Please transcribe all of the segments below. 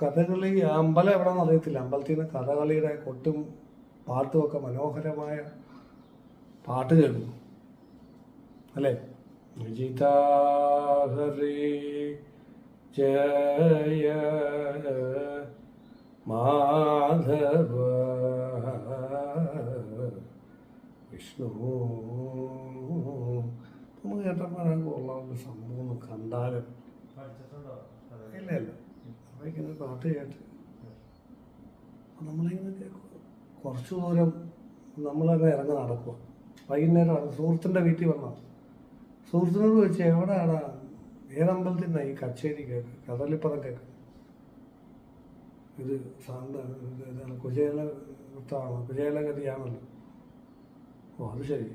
കഥകളി അമ്പലം എവിടെയെന്ന് അറിയത്തില്ല. അമ്പലത്തിൽ നിന്ന് കഥകളിയുടെ കൊട്ടും പാട്ടും ഒക്കെ മനോഹരമായ പാട്ട് കേൾക്കുന്നു അല്ലേ? ജിതാഹരി ജയ മാധവ വിഷ്ണു. നമുക്ക് കേട്ടപ്പോൾ ഉള്ള ഒരു സംഭവം ഒന്ന് കണ്ടാലും ഇല്ല ഇല്ല അവയ്ക്കിങ്ങനെ പാട്ട് കേട്ട് നമ്മളിങ്ങനെ കേൾക്കുക. കുറച്ച് ദൂരം നമ്മളങ്ങനെ ഇറങ്ങി നടക്കുക. വൈകുന്നേരമാണ് സുഹൃത്തിൻ്റെ വീട്ടിൽ വന്നാൽ സുഹൃത്തിനോട് ചോദിച്ചാൽ എവിടെയാണ് ഏതമ്പലത്തിൽ നിന്നാണ് ഈ കച്ചേരി കേൾക്കുക, കഥകളിപ്പദം കേൾക്കുക? ഇത് കുചേല വൃത്തമാണോ, കുചേലഗതിയാണല്ലോ. ഓ അത് ശരി,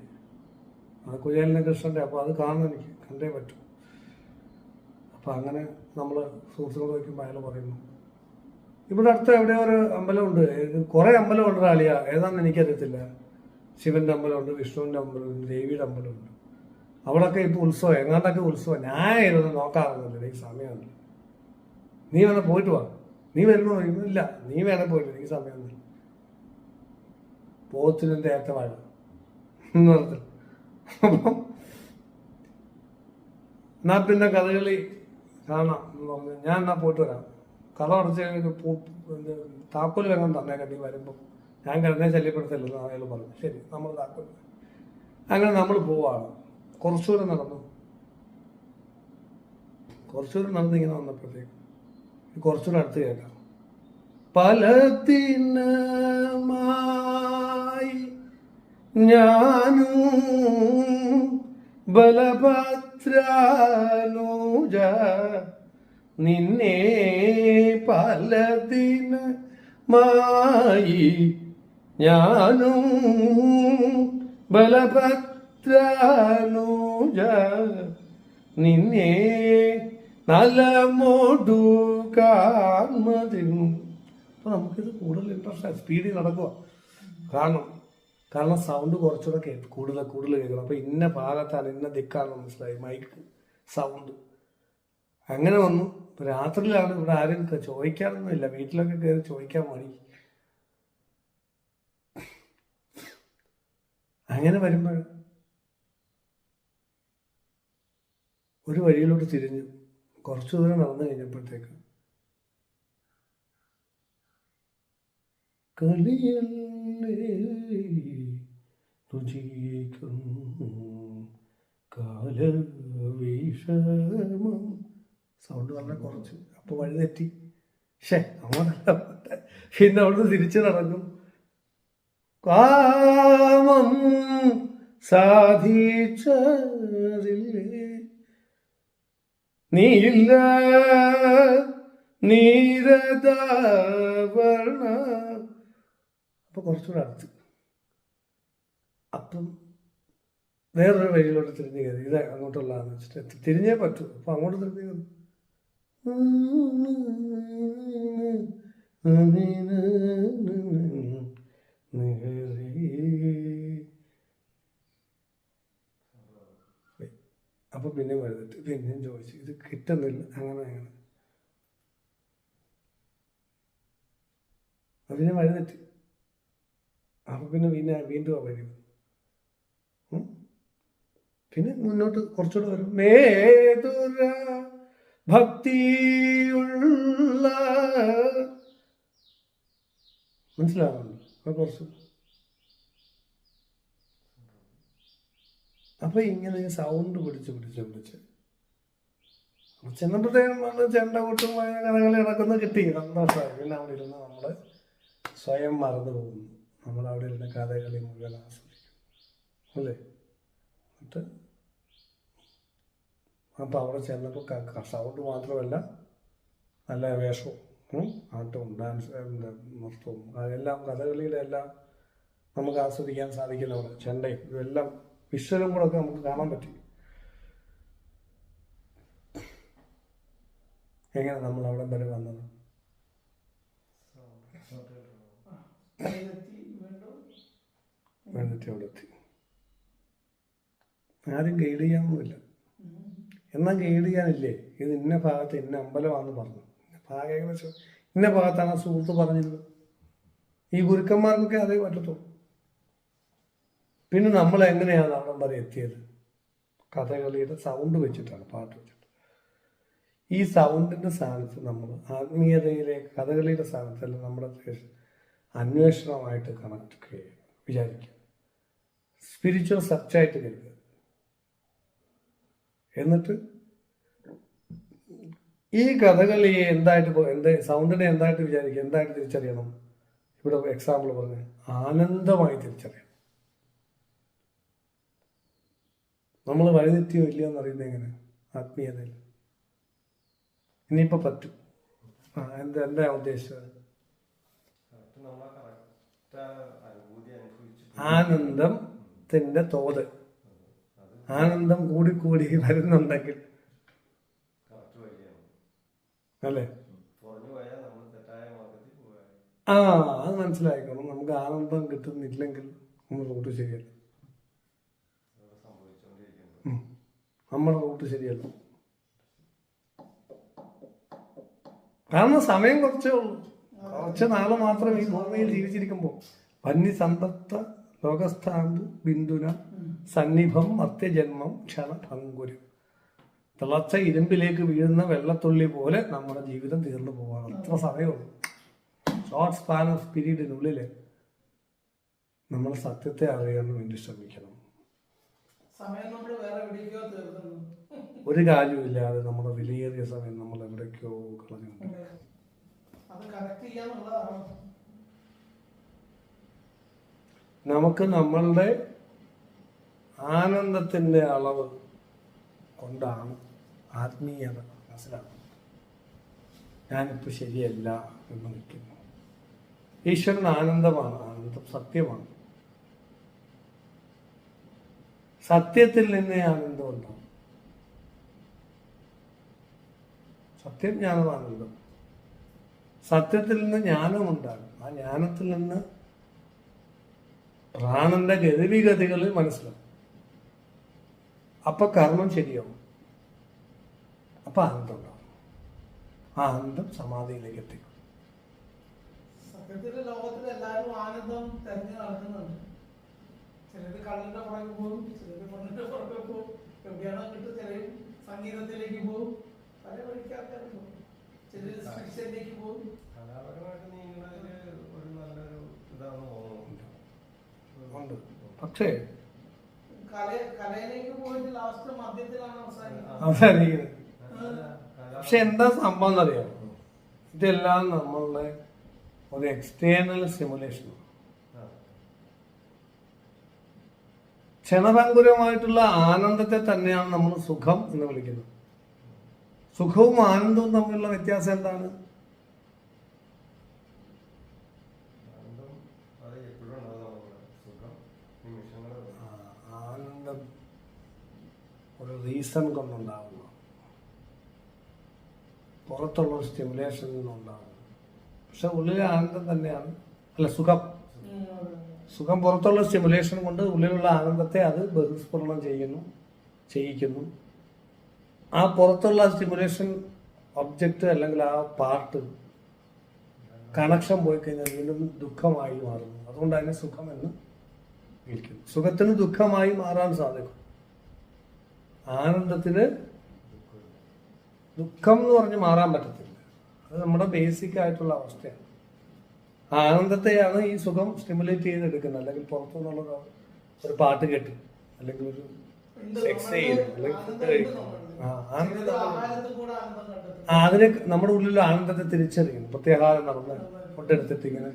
അത് കുചേലന കൃഷ്ണൻ്റെ. അപ്പോൾ അത് കാണണം, എനിക്ക് കണ്ടേ പറ്റും. അപ്പം അങ്ങനെ നമ്മൾ സുഹൃത്തുക്കളോട് വയ്ക്കുമ്പോൾ അയാൾ പറയുന്നു ഇവിടെ അടുത്ത് എവിടെയോ ഒരു അമ്പലമുണ്ട്, കുറേ അമ്പലമുണ്ട് ആളിയ, ഏതാണെന്ന് എനിക്കറിയത്തില്ല. ശിവൻ്റെ അമ്പലമുണ്ട്, വിഷ്ണുവിൻ്റെ അമ്പലമുണ്ട്, ദേവിയുടെ അമ്പലമുണ്ട്. അവിടെയൊക്കെ ഇപ്പോൾ ഉത്സവം, എങ്ങാണ്ടൊക്കെ ഉത്സവം. ഞാൻ ഇരുന്ന് നോക്കാറുണ്ടല്ലോ, എനിക്ക് സമയമുണ്ട്. നീ വേണേൽ പോയിട്ട് വാ. നീ വരുന്നോ? ഇല്ല, നീ വേണേൽ പോയിട്ട്, എനിക്ക് സമയമൊന്നുമില്ല. പോത്തിനെന്ത് ഏറ്റവാഴ എന്ന് പറഞ്ഞില്ല. അപ്പം എന്നാ പിന്നെ കഥകളി കാണാം എന്ന് പറഞ്ഞു. ഞാൻ എന്നാ പോയിട്ട് വരാം, കഥ അടച്ച് താക്കോൽ വേണം തന്നേക്കാം നീ വരുമ്പോൾ, ഞാൻ കിടന്നേ ശല്യപ്പെടുത്തല്ലോ അയാൾ പറഞ്ഞു. ശരി, നമ്മൾ താക്കോൽ. അങ്ങനെ നമ്മൾ പോവാണ്. കുറച്ചുകൂടെ നടന്നു, കുറച്ചുകൂടെ നടന്നിങ്ങനെ വന്നപ്പോഴത്തേക്ക് കുറച്ചുകൂടെ അടുത്ത് കേൾക്കാം. പല ദിനമായി ഞാനും ബലഭദ്രാനുജ നിന്നെ പല ദിനമായി ഞാനും ബലഭദ്രാനുജ നിന്നെ നലമോടു കാൺമതിനും. അപ്പോൾ നമുക്കിത് കൂടുതൽ ഇൻട്രസ്റ്റ്, സ്പീഡിൽ നടക്കുക. കാരണം സൗണ്ട് കുറച്ചുകൂടെ കൂടുതൽ കേൾക്കണം. അപ്പോൾ ഇന്ന ഭാഗത്താണ്, ഇന്ന ദിക്കാണെന്ന് മനസ്സിലായി, മൈക്ക് സൗണ്ട്. അങ്ങനെ വന്നു. ഇപ്പോൾ രാത്രിയിലാണ്, ഇവിടെ ആരും ചോദിക്കാറൊന്നുമില്ല, വീട്ടിലൊക്കെ കയറി ചോദിക്കാൻ മതി. അങ്ങനെ വരുമ്പോൾ ഒരു വഴിയിലോട്ട് തിരിഞ്ഞു. കുറച്ചു ദൂരം നടന്നു കഴിഞ്ഞപ്പോഴത്തേക്ക് കളിയല്ലേ രുചിക്കും കാലവിഷമം. സൗണ്ട് വളരെ കുറച്ച്. അപ്പോൾ വഴി തെറ്റി. അങ്ങോട്ടല്ല. പിന്നെ അവിടുന്ന് തിരിച്ചു നടക്കും. കാമം സാധിച്ചതില്ലേ നീല നീരദവർണ. അപ്പൊ കുറച്ചുകൂടെ അടുത്ത്. അപ്പം വേറൊരു വഴിയിലോട്ട് തിരിഞ്ഞു കയറി. ഇത് അങ്ങോട്ടുള്ളതാന്ന് വെച്ചിട്ട് തിരിഞ്ഞേ പറ്റൂ. അപ്പൊ അങ്ങോട്ട് തിരിഞ്ഞു കയറി. അപ്പൊ പിന്നെയും എഴുതിട്ട് പിന്നെയും ചോദിച്ചു, ഇത് കിട്ടുന്നില്ല. അങ്ങനെ അതിനെ വഴുതെറ്റി. അപ്പൊ പിന്നെ വീണ്ടും വരും. പിന്നെ മുന്നോട്ട് കുറച്ചുകൂടെ വരും. മേതുര ഭക്തിയുള്ള മനസ്സിലാവുന്നുണ്ട്. അപ്പൊ കുറച്ച് അപ്പൊ ഇങ്ങനെ സൗണ്ട് പിടിച്ച് ചെന്നപ്പോഴത്തേക്കും ചെണ്ട കൊട്ടും കഥകളി നടക്കുന്നത് കിട്ടി. സന്തോഷമായി. പിന്നെ അവിടെ ഇരുന്ന് നമ്മള് സ്വയം മറന്നു പോകുന്നു. നമ്മളവിടെ ഇരുന്ന് കഥകളി മുഴുവൻ ആസ്വദിക്കും അല്ലേ. എന്നിട്ട് അപ്പം അവിടെ ചെന്നപ്പോൾ സൗണ്ട് മാത്രമല്ല, നല്ല വേഷവും ആട്ടവും ഡാൻസ് നൃത്തവും അതെല്ലാം, കഥകളിയുടെ എല്ലാം നമുക്ക് ആസ്വദിക്കാൻ സാധിക്കുന്നവിടെ. ചെണ്ടയും ഇതെല്ലാം വിഷ്വലും കൂടെ ഒക്കെ നമുക്ക് കാണാൻ പറ്റി. എങ്ങനെ നമ്മൾ അവിടെ വരെ വന്നത്? അവിടെ എത്തി. ആരും ഗൈഡ് ചെയ്യാനൊന്നുമില്ല. എന്നാൽ ഗൈഡ് ചെയ്യാനില്ലേ, ഇത് ഇന്ന ഭാഗത്ത് ഇന്ന അമ്പലമാണെന്ന് പറഞ്ഞു. ഭാഗം ഏകദേശം ഇന്ന ഭാഗത്താണ് ആ സുഹൃത്ത് പറഞ്ഞിരുന്നത്. ഈ ഗുരുക്കന്മാർക്കൊക്കെ അതേ പറ്റത്തുള്ളൂ. പിന്നെ നമ്മൾ എങ്ങനെയാണ് അവിടം വരെ എത്തിയത്? കഥകളിയുടെ സൗണ്ട് വെച്ചിട്ടാണ്, പാട്ട് വെച്ചിട്ട്. ഈ സൗണ്ടിൻ്റെ സ്ഥാനത്ത് നമ്മൾ ആത്മീയതയിലേക്ക്, കഥകളിയുടെ സ്ഥാനത്തല്ല നമ്മുടെ അന്വേഷണമായിട്ട് കണക്ട് ചെയ്യുക, വിചാരിക്കുക, സ്പിരിച്വൽ സെർച്ചായിട്ട് കരുതുക. എന്നിട്ട് ഈ കഥകളിയെ സൗണ്ടിനെ എന്തായിട്ട് വിചാരിക്കുക, എന്തായിട്ട് തിരിച്ചറിയണം? ഇവിടെ എക്സാമ്പിൾ പറഞ്ഞ് ആനന്ദമായി തിരിച്ചറിയണം. നമ്മൾ വഴിതെറ്റിയോ ഇല്ലയോ എന്നറിയുന്നത് എങ്ങനെ? ആത്മീയതയിൽ. ഇനിയിപ്പോൾ പറ്റും. എന്താ ഉദ്ദേശിച്ചത്? ആനന്ദത്തിന്റെ തോത്, ആനന്ദം കൂടിക്കൂടി വരുന്നുണ്ടെങ്കിൽ അല്ലേ? അത് മനസ്സിലാക്കണം. നമുക്ക് ആനന്ദം കിട്ടുന്നില്ലെങ്കിൽ നമ്മൾ റൂട്ട് ശരിയല്ല, നമ്മുടെ റൂട്ട് ശരിയല്ല. കാരണം സമയം കുറച്ചേ ഉള്ളൂ, കുറച്ച് നാള് മാത്രം ഈ ഭൂമിയിൽ ജീവിച്ചിരിക്കുമ്പോൾ. വന്യ സന്തപ്ത ലോകസ്ഥാമ്പു ബിന്ദുന സന്നിഭം മർത്യജന്മം ക്ഷണഭങ്കുരം. തിളച്ച ഇരുമ്പിലേക്ക് വീഴുന്ന വെള്ളത്തുള്ളി പോലെ നമ്മുടെ ജീവിതം തീർന്നു പോവാണ്. അത്ര സമയമുള്ളൂ. ഷോർട്ട് സ്പാൻ ഓഫ് പീരീഡിനുള്ളിൽ നമ്മൾ സത്യത്തെ അറിയാൻ വേണ്ടി ശ്രമിക്കണം. ഒരു കാര്യമില്ലാതെ നമ്മുടെ വിലയേറിയ സമയം നമ്മൾ എവിടേക്കോ കളഞ്ഞു. നമുക്ക് നമ്മളുടെ ആനന്ദത്തിൻ്റെ അളവ് കൊണ്ടാണ് ആത്മീയത മനസ്സിലാക്കുന്നത്. ഞാനിപ്പോൾ ശരിയല്ല എന്ന് നിൽക്കുന്നു. ഈശ്വരൻ ആനന്ദമാണ്, ആനന്ദം സത്യമാണ്. സത്യത്തിൽ നിന്നേ ആനന്ദം ഉണ്ടാവും. സത്യം ജ്ഞാനമാനന്ദം. സത്യത്തിൽ നിന്ന് ജ്ഞാനം ഉണ്ടാകും. ആ ജ്ഞാനത്തിൽ നിന്ന് പ്രാണന്റെ ഗതിവിഗതികൾ മനസ്സിലാവും. അപ്പൊ കർമ്മം ശരിയാവും. അപ്പൊ ആനന്ദം ഉണ്ടാവും. ആ ആനന്ദം സമാധിയിലേക്ക് എത്തിക്കും. സത്യത്തില് ലോകത്തിൽ എല്ലാവരും ആനന്ദം തെരഞ്ഞു നടക്കുന്നുണ്ട്. ചിലത് കള്ളിന്റെ പുറകെ പോകും, ചിലത് പെണ്ണിന്റെ പുറകെ പോകും, എവിടെയാണോ കിട്ടും, ചിലർ സംഗീതത്തിലേക്ക് പോകും, പല വഴിക്ക് ആൾക്കാർ പോകും, ചിലർ സ്പിരിച്വലിലേക്ക് പോകും. കലാപരമായിട്ട് നീങ്ങുന്നതിന് ഒരു നല്ലൊരു ഇതാണ് തോന്നുന്നുണ്ട്. പക്ഷേ കലയിലേക്ക് പോയിട്ട് ലാസ്റ്റ് മദ്യത്തിലാണ് അവസാനിക്കുന്നത്. പക്ഷെ എന്താ സംഭവം എന്നറിയാം? ഇതെല്ലാം നമ്മളുടെ ഒരു എക്സ്റ്റേണൽ സിമുലേഷനാണ്. ക്ഷണഭങ്കുരമായിട്ടുള്ള ആനന്ദത്തെ തന്നെയാണ് നമ്മൾ സുഖം എന്ന് വിളിക്കുന്നത്. സുഖവും ആനന്ദവും തമ്മിലുള്ള വ്യത്യാസം എന്താണ്? ആനന്ദം ഒരു റീസൺ കൊണ്ടുണ്ടാവുന്നു, പുറത്തുള്ള സ്റ്റിമുലേഷനിൽ നിന്നുണ്ടാവുന്നു. പക്ഷെ ഉള്ളിലെ ആനന്ദം തന്നെയാണ്. അല്ല, സുഖം പുറത്തുള്ള സ്റ്റിമുലേഷൻ കൊണ്ട് ഉള്ളിലുള്ള ആനന്ദത്തെ അത് ബഹിസ്ഫുരണം ചെയ്യിക്കുന്നു. ആ പുറത്തുള്ള സ്റ്റിമുലേഷൻ ഒബ്ജക്റ്റ് അല്ലെങ്കിൽ ആ പാർട്ട് കണക്ഷൻ പോയി കഴിഞ്ഞാൽ വീണ്ടും ദുഃഖമായി മാറുന്നു. അതുകൊണ്ട് അതിനെ സുഖം എന്ന് വിളിക്കുന്നു. സുഖത്തിന് ദുഃഖമായി മാറാൻ സാധിക്കും. ആനന്ദത്തിന് ദുഃഖം എന്ന് പറഞ്ഞ് മാറാൻ പറ്റത്തില്ല. അത് നമ്മുടെ ബേസിക് ആയിട്ടുള്ള അവസ്ഥയാണ്. ആനന്ദത്തെയാണ് ഈ സുഖം സ്റ്റിമുലേറ്റ് ചെയ്തെടുക്കുന്നത്. അല്ലെങ്കിൽ പുറത്തുനിന്നുള്ള ഒരു പാട്ട് കേട്ട്, അല്ലെങ്കിൽ ഒരു സെക്സ് ചെയ്ത്, അല്ലെങ്കിൽ ഫുഡ് കഴിക്കും. അതിന് നമ്മുടെ ഉള്ളിലുള്ള ആനന്ദത്തെ തിരിച്ചറിയുന്നു. പ്രത്യാഹാരം നടന്ന് ഫുഡ് എടുത്തിട്ട് ഇങ്ങനെ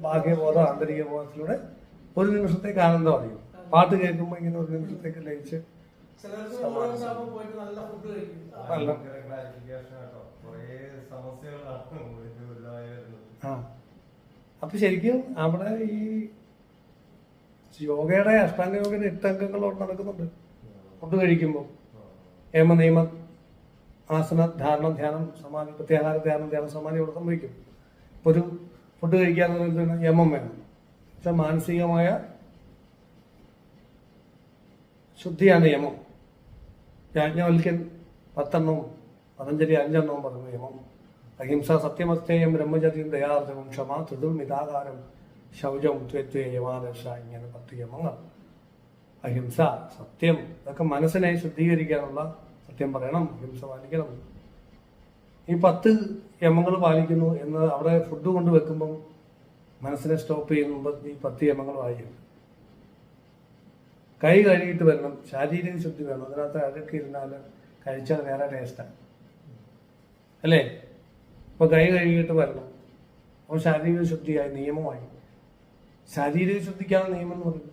ബാഹ്യബോധം ആന്തരിക ബോധത്തിലൂടെ ഒരു നിമിഷത്തേക്ക് ആനന്ദം അറിയും. പാട്ട് കേൾക്കുമ്പോൾ ഇങ്ങനെ ഒരു നിമിഷത്തേക്ക് ലയിച്ച് അപ്പൊ ശരിക്കും അവിടെ ഈ യോഗയുടെ അഷ്ടാംഗ യോഗയുടെ 8 അംഗങ്ങളോട് നടക്കുന്നുണ്ട്. ഫുഡ് കഴിക്കുമ്പോൾ നിയമ ആസന ധാരണ ധ്യാനം സമാധി പ്രത്യാഹാര ധ്യാനം സമാധി അവിടെ സംഭവിക്കും. ഒരു ഫുഡ് കഴിക്കാന്ന് പറയുന്നത് യമം വേണം. പക്ഷെ മാനസികമായ ശുദ്ധിയാണ് യമം. യാജ്ഞവൽക്കൻ 10 എണ്ണവും പതഞ്ജലി 5 എണ്ണവും പറയുന്നു യമം. അഹിംസ, സത്യമസ്തേയം, ബ്രഹ്മചര്യം, ദയാർജവം, ക്ഷമ, ത്രിദുർമിതാകാരം, ശൗചം, ത്വത്വേ, യമാദർശ, ഇങ്ങനെ 10 യമങ്ങൾ. അഹിംസ, സത്യം, ഇതൊക്കെ മനസ്സിനെ ശുദ്ധീകരിക്കാനുള്ള, സത്യം പറയണം, അഹിംസ പാലിക്കണം. ഈ 10 യമങ്ങൾ പാലിക്കുന്നു എന്ന് അവിടെ ഫുഡ് കൊണ്ട് വെക്കുമ്പം മനസ്സിനെ സ്റ്റോപ്പ് ചെയ്യുമ്പോൾ ഈ 10 യമങ്ങൾ വായിക്കും. കൈ കഴുകിയിട്ട് വരണം, ശാരീരിക ശുദ്ധി വേണം. അതിനകത്ത് അഴക്ക് ഇരുന്നാൽ കഴിച്ചാൽ വേറെ ടേസ്റ്റാണ് അല്ലേ? അപ്പോൾ കൈ കഴുകിയിട്ട് വരണം. അപ്പോൾ ശാരീരിക ശുദ്ധിയായി, നിയമമായി. ശാരീരിക ശുദ്ധിക്കാണ് നിയമം എന്ന് പറയുന്നത്.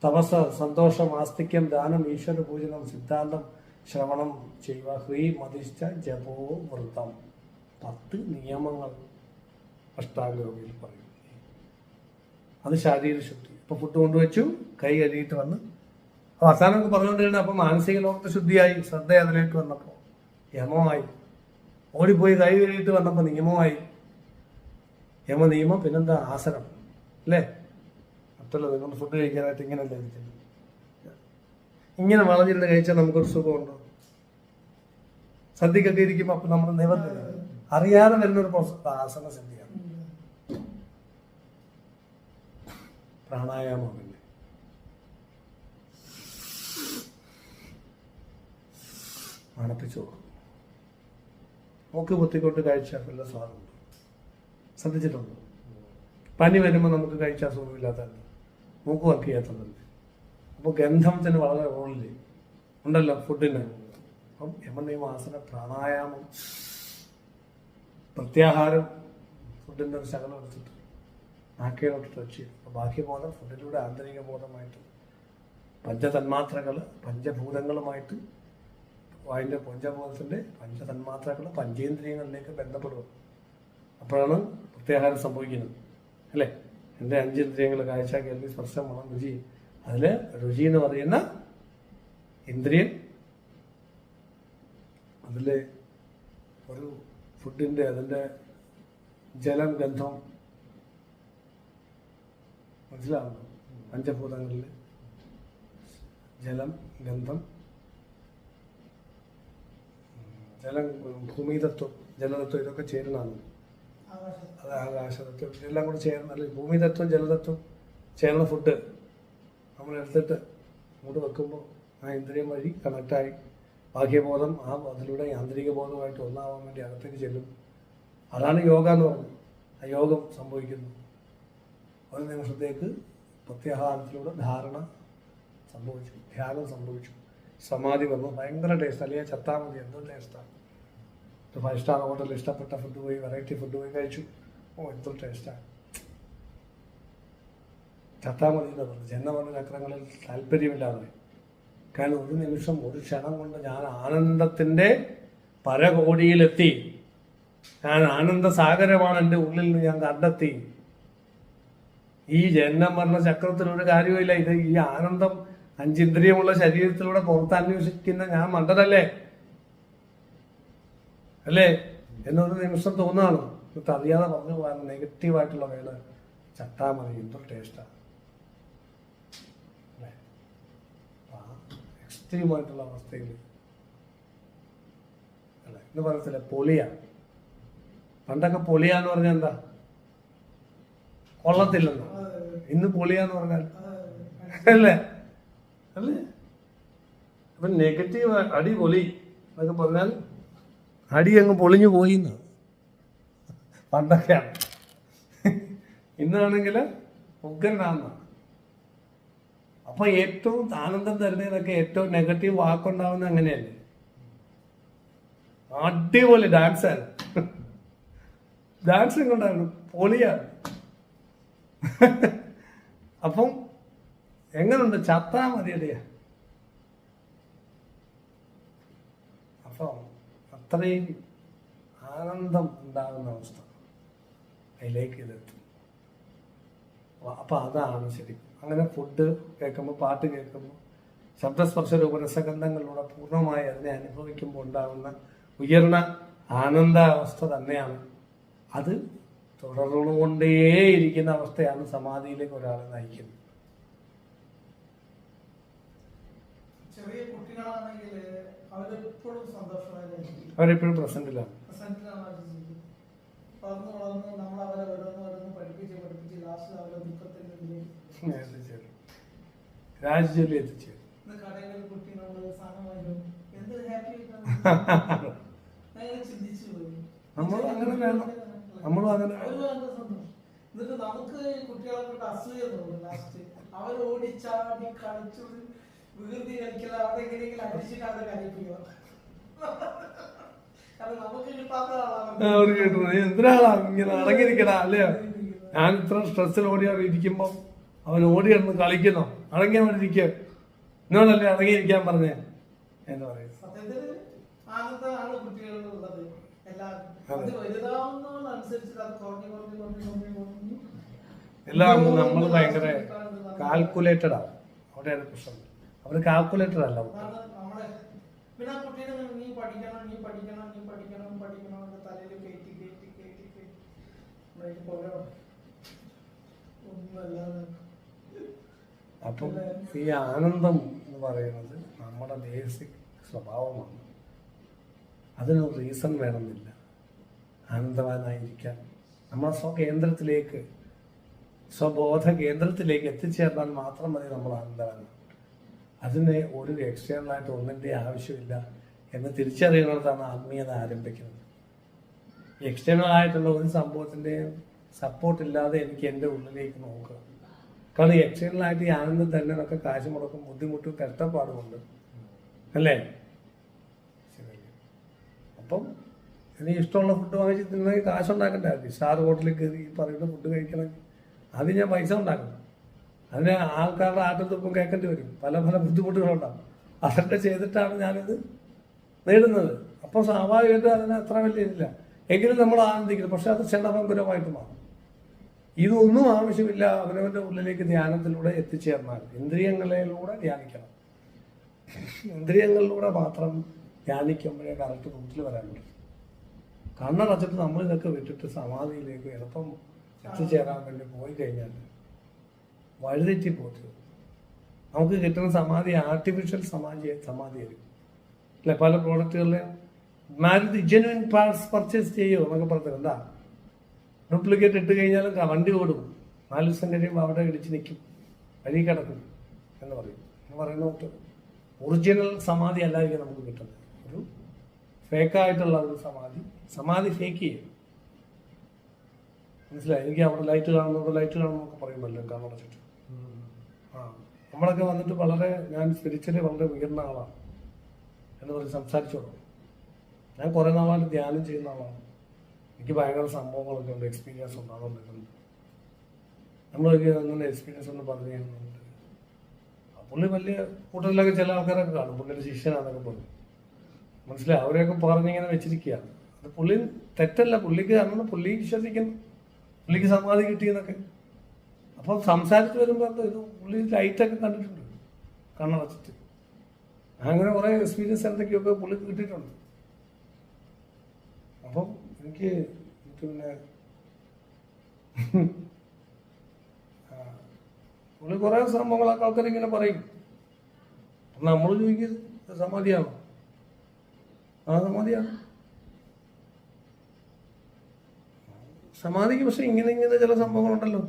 തപസ്, സന്തോഷം, ആസ്തിക്യം, ദാനം, ഈശ്വര പൂജനം, സിദ്ധാന്തം, ശ്രവണം ചെയ്യുക, ഹ്രീ മതിഷ്ഠ ജപോ വൃത്തം. 10 നിയമങ്ങൾ അഷ്ടാംഗയോഗയിൽ പറയും. അത് ശാരീരിക ശുദ്ധി. ഇപ്പൊ ഫുഡ് കൊണ്ടുവച്ചു, കൈ കഴുകിയിട്ട് വന്ന് അവസാനമൊക്കെ പറഞ്ഞുകൊണ്ടിരുന്ന അപ്പൊ മാനസിക ലോകത്തെ ശുദ്ധിയായി, ശ്രദ്ധ അതിലേക്ക് വന്നപ്പോ യമമായി. ഓടിപ്പോയി കൈ കഴുകിയിട്ട് വന്നപ്പോ നിയമമായി. യമനിയമം, പിന്നെന്താ ആസനം അല്ലേ? മറ്റുള്ള നിങ്ങൾ ഫുഡ് കഴിക്കാനായിട്ട് ഇങ്ങനെയല്ലേ ഇരിക്കുന്നത്? ഇങ്ങനെ വളഞ്ഞിരുന്ന് കഴിച്ചാൽ നമുക്കൊരു സുഖമുണ്ടോ? സദ്യക്കൊക്കെ ഇരിക്കുമ്പോൾ അപ്പൊ നമ്മൾ നിബന്ധന അറിയാതെ വരുന്നൊരു പ്രോസസ് ആസന സിദ്ധിയാണ്. പ്രാണായാമം അല്ലേ? മണപ്പിച്ചു മൂക്ക് പൊത്തിക്കൊണ്ട് കഴിച്ചാൽ വല്ല സ്വാദുണ്ട്? ശ്രദ്ധിച്ചിട്ടുണ്ടോ? പനി വരുമ്പോൾ നമുക്ക് കഴിച്ചാൽ സുഖമില്ലാത്തതല്ല, മൂക്ക് വർക്ക് ചെയ്യാത്തതല്ലേ? അപ്പോൾ ഗന്ധത്തിന് വളരെ റോളില്ലേ ഉണ്ടല്ലോ ഫുഡിന്. അപ്പം യമനിയമാസന, പ്രാണായാമം, പ്രത്യാഹാരം, ഫുഡിൻ്റെ ഒരു ശകലം എടുത്തിട്ട് നാക്കയിലോട്ട് ടച്ച് ചെയ്യും. അപ്പോൾ ബാഹ്യബോധം ഫുഡിലൂടെ ആന്തരിക ബോധമായിട്ട്, പഞ്ചതന്മാത്രകൾ പഞ്ചഭൂതങ്ങളുമായിട്ട്, അതിൻ്റെ പഞ്ചബോധത്തിൻ്റെ പഞ്ചതന്മാത്രകൾ പഞ്ചേന്ദ്രിയങ്ങളിലേക്ക് ബന്ധപ്പെടുക. അപ്പോഴാണ് പ്രത്യാഹാരം സംഭവിക്കുന്നത് അല്ലേ? എൻ്റെ 5 ഇന്ദ്രിയങ്ങൾ കാഴ്ച, കേൾവി, സ്പർശം, മണം, രുചി. അതിൽ രുചി എന്ന് പറയുന്ന ഇന്ദ്രിയം, അതിൽ ഒരു ഫുഡിൻ്റെ അതിൻ്റെ ജലം, ഗന്ധം, മനസ്സിലാവുന്നു? പഞ്ചഭൂതങ്ങളിൽ ജലം, ഗന്ധം, ജലം, ഭൂമിതത്വം, ജലതത്വം, ഇതൊക്കെ ചേരുന്നതാണ്. അത് ആകാശതത്വം, ഇതെല്ലാം കൂടെ ചേർന്ന്, അല്ലെങ്കിൽ ഭൂമിതത്വം, ജലതത്വം ചേർന്ന ഫുഡ് നമ്മൾ എടുത്തിട്ട് അങ്ങോട്ട് വെക്കുമ്പോൾ ആ ഇന്ദ്രിയം വഴി കണക്റ്റായി ബാഹ്യബോധം അതിലൂടെ ആന്തരിക ബോധമായിട്ട് ഒന്നാവാൻ വേണ്ടി അകത്തേക്ക് ചെല്ലും. അതാണ് യോഗ എന്ന് പറയുന്നത്. ആ യോഗം സംഭവിക്കുന്നു. ഒരു നിമിഷത്തേക്ക് പ്രത്യാഹാരത്തിലൂടെ ധാരണ സംഭവിച്ചു, ധ്യാനം സംഭവിച്ചു, സമാധി വന്നു. ഭയങ്കര ടേസ്റ്റ്. അല്ലെങ്കിൽ ചത്താൽ മതി, എന്തോ ടേസ്റ്റാണ്. 5 സ്റ്റാർ ഹോട്ടലിൽ ഇഷ്ടപ്പെട്ട ഫുഡ് പോയി, വെറൈറ്റി ഫുഡ് പോയി കഴിച്ചു. ഓ എന്തോ ടേസ്റ്റാണ്. ചത്താൽ മതി എന്ന് പറഞ്ഞു. ജന്മമരണ ചക്രങ്ങളിൽ താല്പര്യമില്ലാതെ. കാരണം ഒരു നിമിഷം, ഒരു ക്ഷണം കൊണ്ട് ഞാൻ ആനന്ദത്തിൻ്റെ പരകോടിയിലെത്തി. ഞാൻ ആനന്ദസാഗരമാണ് എൻ്റെ ഉള്ളിൽ നിന്ന് ഞാൻ കണ്ടെത്തി. ഈ ജന്മമരണ ചക്രത്തിലൊരു കാര്യമില്ല. ഇത് ഈ ആനന്ദം 5 ഇന്ദ്രിയമുള്ള ശരീരത്തിലൂടെ പുറത്ത് അന്വേഷിക്കുന്ന ഞാൻ മണ്ടനല്ലേ അല്ലേ എന്നൊരു നിമിഷം തോന്നുകയാണ്. എന്നിട്ട് അറിയാതെ പറഞ്ഞു പോകാൻ നെഗറ്റീവായിട്ടുള്ള വേല ചത്താ മതി, എന്തൊരു ടേസ്റ്റാണ് അല്ലേ? എക്സ്ട്രീമായിട്ടുള്ള അവസ്ഥയിൽ അല്ലേ എന്ന് പറയത്തില്ല, പൊളിയ. പണ്ടൊക്കെ പൊളിയാന്ന് പറഞ്ഞാൽ എന്താ? കൊള്ളത്തില്ലെന്നോ? ഇന്ന് പൊളിയാന്ന് പറഞ്ഞാൽ അല്ലേ അല്ലേ? അപ്പൊ നെഗറ്റീവ് അടി പൊളി എന്നൊക്കെ പറഞ്ഞാൽ അടി അങ്ങ് പൊളിഞ്ഞു പോയിന്ന് പണ്ടൊക്കെയാണ്. ഇന്നാണെങ്കിൽ ഉഗ്രനാന്ന. അപ്പൊ ഏറ്റവും ആനന്ദം തരുന്നതൊക്കെ ഏറ്റവും നെഗറ്റീവ് വാക്കുണ്ടാവുന്ന അങ്ങനെയല്ലേ? അടിപൊളി ഡാൻസാണ്, ഡാൻസിങ് കൊണ്ടാണ്, പൊളിയാണ്. അപ്പം എങ്ങനുണ്ട്? ചത്താ മതിയടിയ. അപ്പം അത്രയും ആനന്ദം ഉണ്ടാകുന്ന അവസ്ഥ അതിലേക്ക് ഇതെത്തും. അപ്പം അതാണ് ശരിക്കും. അങ്ങനെ ഫുഡ് കേൾക്കുമ്പോൾ, പാട്ട് കേൾക്കുമ്പോൾ, ശബ്ദസ്പർശ രൂപരസഗന്ധങ്ങളിലൂടെ പൂർണ്ണമായി അതിനെ അനുഭവിക്കുമ്പോൾ ഉണ്ടാകുന്ന ഉയർന്ന ആനന്ദാവസ്ഥ തന്നെയാണ്. അത് തുടർന്നുകൊണ്ടേയിരിക്കുന്ന അവസ്ഥയാണ് സമാധിയിലേക്ക് ഒരാളെ നയിക്കുന്നത്. ചെറിയ കുട്ടികളാണെങ്കിൽ അവരെപ്പോഴും സന്തോഷമായിരിക്കും, അവരെപ്പോഴും പ്രസന്റിലാണ്. വളർന്ന് വളർന്ന് നമ്മൾ അവരെ ഓരോന്ന് പഠിപ്പിച്ച് ലാസ്റ്റ് അവരെ ദുഃഖത്തിന്റെ ഇതിലേക്ക് എത്തിച്ചേരും, രാജ്യജോലി എത്തിച്ചേരും. ഇന്ന് കടയിൽ കുട്ടി നമ്മൾ സാധനം വാങ്ങിക്കും എന്ത് ഹാപ്പി ആയിട്ടാണ് ഞാൻ ചിന്തിച്ചു പോയി. നമ്മളും അങ്ങനെ വേണം, നമ്മളും അങ്ങനെ അവര് ഭയങ്കര സന്തോഷം. എന്നിട്ട് നമുക്ക് കുട്ടികളെ കൊണ്ട് അസൂയ തോന്നും. ലാസ്റ്റ് അവർ ഓടിച്ചാടി കളിച്ചു വികൃതി കളിക്കല അവിടെ എങ്ങനെയെങ്കിലും അടിച്ചിട്ട് അവരെ കരയിപ്പിക്കുക. കാരണം നമുക്ക് കിട്ടാത്തതാണ് അവർ കേട്ടു, എന്തിനാളാ ഇങ്ങനെ അടങ്ങിയിരിക്കടാ അല്ലയോ. ഞാൻ ഇത്ര സ്ട്രെസ്സിൽ ഇരിക്കുമ്പോ അവൻ ഓടി കിടന്ന് കളിക്കുന്നോ, അടങ്ങിയാൽ വേണ്ടി ഇരിക്കുക, എന്നോടല്ലേ അടങ്ങിയിരിക്കാൻ പറഞ്ഞേ എന്ന് പറയും. സത്യത്തില് ആനന്ദമാണ് കുട്ടികളിലുള്ളത്. എല്ലാവരും അത് വലുതാവുന്നതനുസരിച്ച് അത് കുറഞ്ഞു എല്ലാം നമ്മൾ ഭയങ്കര കാൽക്കുലേറ്റഡ് ആണ്. അവിടെയാണ് പ്രശ്നം. അവർ കാൽക്കുലേറ്റഡ് അല്ല. നമ്മളെ പിന്നെ ആ കുട്ടീനെ നീ പഠിക്കണം എന്ന് തലയിൽ കയറ്റി ഒന്നുമല്ലാതെ. അപ്പം ഈ ആനന്ദം എന്ന് പറയുന്നത് നമ്മുടെ ബേസിക് സ്വഭാവമാണ്. അതിനൊരു റീസൺ വേണമെന്നില്ല ആനന്ദവാനായിരിക്കാൻ. നമ്മളെ സ്വകേന്ദ്രത്തിലേക്ക്, സ്വബോധ കേന്ദ്രത്തിലേക്ക് എത്തിച്ചേർന്നാൽ മാത്രം മതി നമ്മൾ ആനന്ദവാനാണ്. അതിന് ഒരു എക്സ്റ്റേണലായിട്ട് ഒന്നിൻ്റെ ആവശ്യമില്ല എന്ന് തിരിച്ചറിയുന്നിടത്താണ് ആത്മീയത ആരംഭിക്കുന്നത്. എക്സ്റ്റേണലായിട്ടുള്ള ഒരു സംഭവത്തിൻ്റെയും സപ്പോർട്ടില്ലാതെ എനിക്ക് എൻ്റെ ഉള്ളിലേക്ക് നോക്കുക. കാരണം എക്സ്റ്റേണലായിട്ട് ഈ ആനന്ദം തരുന്നതിനൊക്കെ കാശ് മുടക്കും, ബുദ്ധിമുട്ടും കഷ്ടപ്പാടുമുണ്ട് അല്ലേ. അപ്പം എനിക്ക് ഇഷ്ടമുള്ള ഫുഡ് വാങ്ങിച്ച് തിന്നെങ്കിൽ കാശുണ്ടാക്കണ്ടേ. സ്റ്റാർ ഹോട്ടലിൽ കയറി ഈ പറയുന്ന ഫുഡ് കഴിക്കണമെങ്കിൽ ആദ്യം ഞാൻ പൈസ ഉണ്ടാക്കണം. അതിന് ആൾക്കാരുടെ ആട്ടത്തുപ്പം കേൾക്കേണ്ടി വരും, പല ബുദ്ധിമുട്ടുകളുണ്ടാകും. അതൊക്കെ ചെയ്തിട്ടാണ് ഞാനിത് നേടുന്നത്. അപ്പോൾ സ്വാഭാവികമായിട്ടും അതിന് അത്ര വലിയ ഇതില്ല. എങ്കിലും നമ്മൾ ആനന്ദിക്കുന്നു. പക്ഷെ അത് ക്ഷണഭംഗുരമായിട്ട് മാറും. ഇതൊന്നും ആവശ്യമില്ല. അവനവൻ്റെ ഉള്ളിലേക്ക് ധ്യാനത്തിലൂടെ എത്തിച്ചേർന്നാൽ ഇന്ദ്രിയങ്ങളിലൂടെ ധ്യാനിക്കണം. ഇന്ദ്രിയങ്ങളിലൂടെ മാത്രം ധ്യാനിക്കുമ്പോഴേ കറക്റ്റ് റൂട്ടിൽ വരാൻ പറ്റും. കണ്ണടച്ചിട്ട് നമ്മൾ ഇതൊക്കെ വിട്ടിട്ട് സമാധിയിലേക്ക് എളുപ്പം എത്തിച്ചേരാൻ വേണ്ടി പോയി കഴിഞ്ഞാൽ വഴിതെറ്റി പോയിട്ട് നമുക്ക് കിട്ടുന്ന സമാധി ആർട്ടിഫിഷ്യൽ സമാധിയായിരിക്കും അല്ലെ. പല പ്രോഡക്റ്റുകളിലെ മാരുതി ജെന്യുവൻ പാർട്സ് പർച്ചേസ് ചെയ്യുമോ എന്നൊക്കെ പറഞ്ഞത് എന്താ, ഡ്യൂപ്ലിക്കേറ്റ് ഇട്ട് കഴിഞ്ഞാലും വണ്ടി ഓടും, 4 ദിവസം കഴിയുമ്പോൾ അവിടെ ഇടിച്ച് നിൽക്കും, വഴി കിടക്കും എന്ന് പറയും. എന്ന് പറയുന്നത് ഒറിജിനൽ സമാധി അല്ലായിരിക്കും നമുക്ക് കിട്ടുന്നത്. ഒരു ഫേക്കായിട്ടുള്ള ഒരു സമാധി ഫേക്ക് ചെയ്യും. മനസ്സിലായി. എനിക്ക് അവിടെ ലൈറ്റ് കാണുന്നൊക്കെ പറയുമല്ലോ കണ്ണടച്ചിട്ട്. നമ്മളൊക്കെ വന്നിട്ട് ഞാൻ സ്പിരിച്വലി വളരെ ഉയർന്ന ആളാണ് എന്ന് പറഞ്ഞ് സംസാരിച്ചോളൂ. ഞാൻ കുറേ നാളായിട്ട് ധ്യാനം ചെയ്യുന്ന ആളാണ്. എനിക്ക് ഭയങ്കര സംഭവങ്ങളൊക്കെ ഉണ്ട്, എക്സ്പീരിയൻസ് ഉണ്ട്. അതുകൊണ്ടൊക്കെ നമ്മളൊക്കെ അങ്ങനെ എക്സ്പീരിയൻസ് ഒന്ന് പറഞ്ഞു തരുന്നുണ്ട്. പുള്ളി വലിയ കൂട്ടത്തിലൊക്കെ ചില ആൾക്കാരൊക്കെ കാണും, പുള്ളിയുടെ ശിഷ്യനാണെന്നൊക്കെ പറഞ്ഞു. മനസ്സിലായി. അവരെയൊക്കെ പറഞ്ഞിങ്ങനെ വെച്ചിരിക്കുകയാണ്. അത് പുള്ളി തെറ്റല്ല, പുള്ളിക്ക് കാരണം പുള്ളി വിശ്വസിക്കുന്നു, പുള്ളിക്ക് സമാധി കിട്ടിയെന്നൊക്കെ. അപ്പം സംസാരിച്ച് വരുമ്പോൾ ഇത് പുള്ളി ലൈറ്റൊക്കെ കണ്ടിട്ടുണ്ട് കണ്ണടച്ചിട്ട്. അങ്ങനെ കുറേ എക്സ്പീരിയൻസ് എന്തൊക്കെയൊക്കെ പുള്ളിക്ക് കിട്ടിയിട്ടുണ്ട്. അപ്പം എനിക്ക് പിന്നെ പുള്ളി കുറേ സംഭവങ്ങളൊക്കെ ആൾക്കാർ ഇങ്ങനെ പറയും. നമ്മൾ ചോദിക്കുന്നത് സമാധിയാണോ? സമാധിയാണ്. സമാധിക്ക് പക്ഷെ ഇങ്ങനെ ചില സംഭവങ്ങളുണ്ടല്ലോ.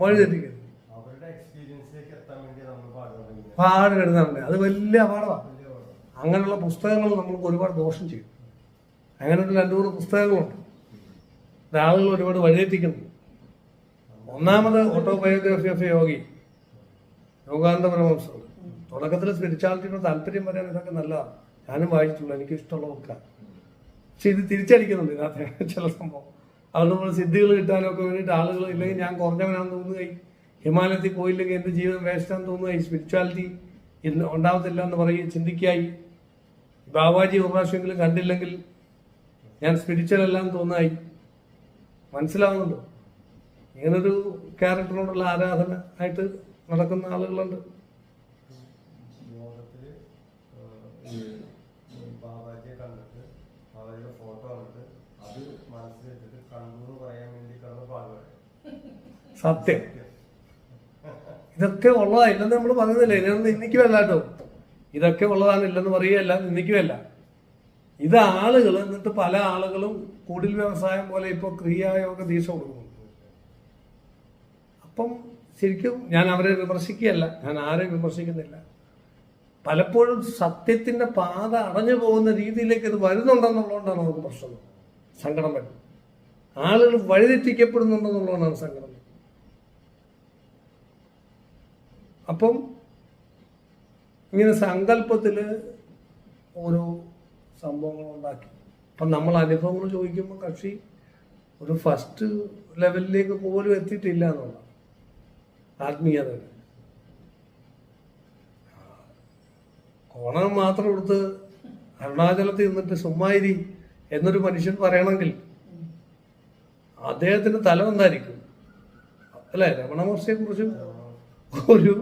വഴിതെറ്റിക്കുന്നത് പാട് കിടന്നുണ്ട്. അത് വലിയ അപകടമാണ്. അങ്ങനെയുള്ള പുസ്തകങ്ങൾ നമ്മൾക്ക് ഒരുപാട് ദോഷം ചെയ്യും. അങ്ങനെയുള്ള 2-3 പുസ്തകങ്ങളുണ്ട്. ആളുകൾ ഒരുപാട് വഴിതെറ്റിക്കുന്നു. ഒന്നാമത് ഓട്ടോബയോഗ്രഫി ഓഫ് യോഗാനന്ദ പരമഹംസർ. തുടക്കത്തിൽ സ്പിരിച്വാലിറ്റിയുടെ താല്പര്യം വരാൻ ഇതൊക്കെ നല്ലതാണ്. ഞാനും വായിച്ചിട്ടുള്ളൂ, എനിക്ക് ഇഷ്ടമുള്ള ബുക്കാണ്. പക്ഷെ ഇത് തിരിച്ചടിക്കുന്നുണ്ട് ഇതിനകത്ത് ചില സംഭവം. അതുപോലെ സിദ്ധികൾ കിട്ടാനൊക്കെ വേണ്ടിയിട്ട് ആളുകൾ ഇല്ലെങ്കിൽ ഞാൻ കുറഞ്ഞവനാണെന്ന് തോന്നുകയും ഹിമാലയത്തിൽ പോയില്ലെങ്കിൽ എൻ്റെ ജീവിതം വേസ്റ്റാന്ന് തോന്നുകയും സ്പിരിച്വാലിറ്റി ഇന്ന് ഉണ്ടാവത്തില്ല എന്ന് പറയുകയും ചിന്തിക്കായി ബാബാജി ഒരു പ്രാവശ്യമെങ്കിലും കണ്ടില്ലെങ്കിൽ ഞാൻ സ്പിരിച്വൽ അല്ല എന്ന് തോന്നുകയായി. മനസ്സിലാവുന്നുണ്ടോ? ഇങ്ങനൊരു ക്യാരക്ടറിനോടുള്ള ആരാധന ആയിട്ട് നടക്കുന്ന ആളുകളുണ്ട്. ബാബാജിയെ കണ്ടിട്ട് അവരുടെ ഫോട്ടോ കണ്ടിട്ട് അത് മനസ്സിലിട്ടിട്ട് കണ്ടു പറയാൻ വേണ്ടി കിടന്ന് പാടുപാട്. സത്യം. ഇതൊക്കെ ഉള്ളതാ, ഇല്ലെന്ന് നമ്മൾ പറയുന്നില്ല. ഇതിനൊന്നും നിന്ദിക്കുമല്ല കേട്ടോ. ഇതൊക്കെ ഉള്ളതാണ്, ഇല്ലെന്ന് പറയുകയല്ല, നിന്ദിക്കുമല്ല. ഇത് ആളുകൾ എന്നിട്ട് പല ആളുകളും കുടിൽ വ്യവസായം പോലെ ഇപ്പോൾ ക്രിയായോഗ ദീക്ഷ കൊടുക്കുന്നുണ്ട്. അപ്പം ശരിക്കും ഞാൻ അവരെ വിമർശിക്കുകയല്ല, ഞാൻ ആരെയും വിമർശിക്കുന്നില്ല. പലപ്പോഴും സത്യത്തിന്റെ പാത അടഞ്ഞു പോകുന്ന രീതിയിലേക്ക് ഇത് വരുന്നുണ്ടെന്നുള്ളതുകൊണ്ടാണ് നമുക്ക് പ്രശ്നം, സങ്കടം വരുന്നത്. ആളുകൾ വഴിതെറ്റിക്കപ്പെടുന്നുണ്ടെന്നുള്ളതാണ് സങ്കടം. അപ്പം ഇങ്ങനെ സങ്കല്പത്തിൽ ഓരോ സംഭവങ്ങൾ ഉണ്ടാക്കി. അപ്പം നമ്മൾ അനുഭവങ്ങൾ ചോദിക്കുമ്പോൾ കക്ഷി ഒരു ഫസ്റ്റ് ലെവലിലേക്ക് പോലും എത്തിയിട്ടില്ല എന്നുള്ളതാണ് ആത്മീയത. കോണം മാത്രം എടുത്ത് അരുണാചലത്തിൽ നിന്നിട്ട് സുമ്മായിരി എന്നൊരു മനുഷ്യൻ പറയണമെങ്കിൽ അദ്ദേഹത്തിന്റെ തല എന്തായിരിക്കും അല്ലെ? രമണ മഹർഷിയെ കുറിച്ച് ഒരു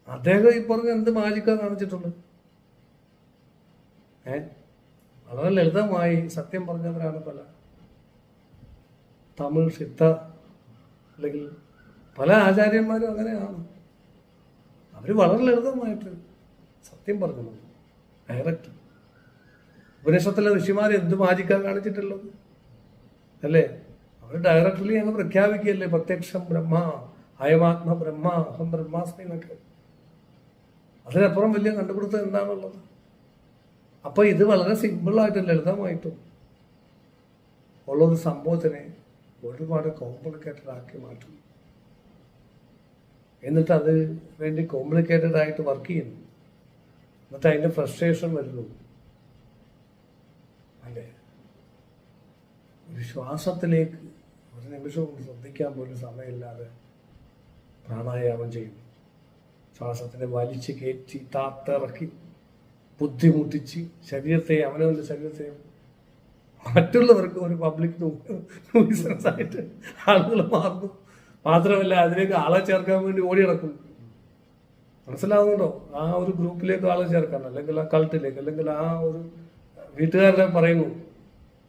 അദ്ദേഹം ഈ പറഞ്ഞ എന്ത് മാജിക്കാ കാണിച്ചിട്ടുണ്ട്. വളരെ ലളിതമായി സത്യം പറഞ്ഞവരാണ് പല തമിഴ് സിദ്ധ അല്ലെങ്കിൽ പല ആചാര്യന്മാരും അങ്ങനെയാണ്. അവർ വളരെ ലളിതമായിട്ട് സത്യം പറഞ്ഞു, ഡയറക്റ്റ്. ഉപനിഷത്തിലെ ഋഷിമാർ എന്ത് മാജിക്കാ കാണിച്ചിട്ടുള്ളത് അല്ലേ? അവർ ഡയറക്റ്റ്ലി അങ്ങ് പ്രഖ്യാപിക്കുകയല്ലേ, പ്രത്യക്ഷം ബ്രഹ്മ, അയമാത്മ ബ്രഹ്മ, അഹം ബ്രഹ്മാസ്മി എന്നൊക്കെ. അതിനപ്പുറം വലിയ കണ്ടുപിടുത്തം എന്താണുള്ളത്? അപ്പൊ ഇത് വളരെ സിമ്പിളായിട്ടും ലളിതമായിട്ടും ഉള്ളൊരു സംഭവത്തിനെ ഒരുപാട് കോംപ്ലിക്കേറ്റഡ് ആക്കി മാറ്റും. എന്നിട്ട് അത് വേണ്ടി കോംപ്ലിക്കേറ്റഡ് ആയിട്ട് വർക്ക് ചെയ്യുന്നു. എന്നിട്ട് അതിൻ്റെ ഫ്രസ്ട്രേഷൻ വരുന്നു അല്ലേ? ഒരു ശ്വാസത്തിലേക്ക് ഒരു നിമിഷം ശ്രദ്ധിക്കാൻ പോലും സമയമില്ലാതെ പ്രാണായാമം ചെയ്യുന്നു. ശ്വാസത്തിനെ വലിച്ച് കയറ്റി താത്തിറക്കി ബുദ്ധിമുട്ടിച്ച് ശരീരത്തെ, അവനവൻ്റെ ശരീരത്തെ മറ്റുള്ളവർക്ക് ഒരു പബ്ലിക് ന്യൂസൻസ് ആയിട്ട് ആളുകൾ മാറുന്നു. മാത്രമല്ല അതിലേക്ക് ആളെ ചേർക്കാൻ വേണ്ടി ഓടി നടക്കുന്നു. മനസ്സിലാവുന്നുണ്ടോ? ആ ഒരു ഗ്രൂപ്പിലേക്ക് ആളെ ചേർക്കാൻ, അല്ലെങ്കിൽ ആ കൾട്ടിലേക്ക്, അല്ലെങ്കിൽ ആ ഒരു വീട്ടുകാരുടെ പറയുന്നു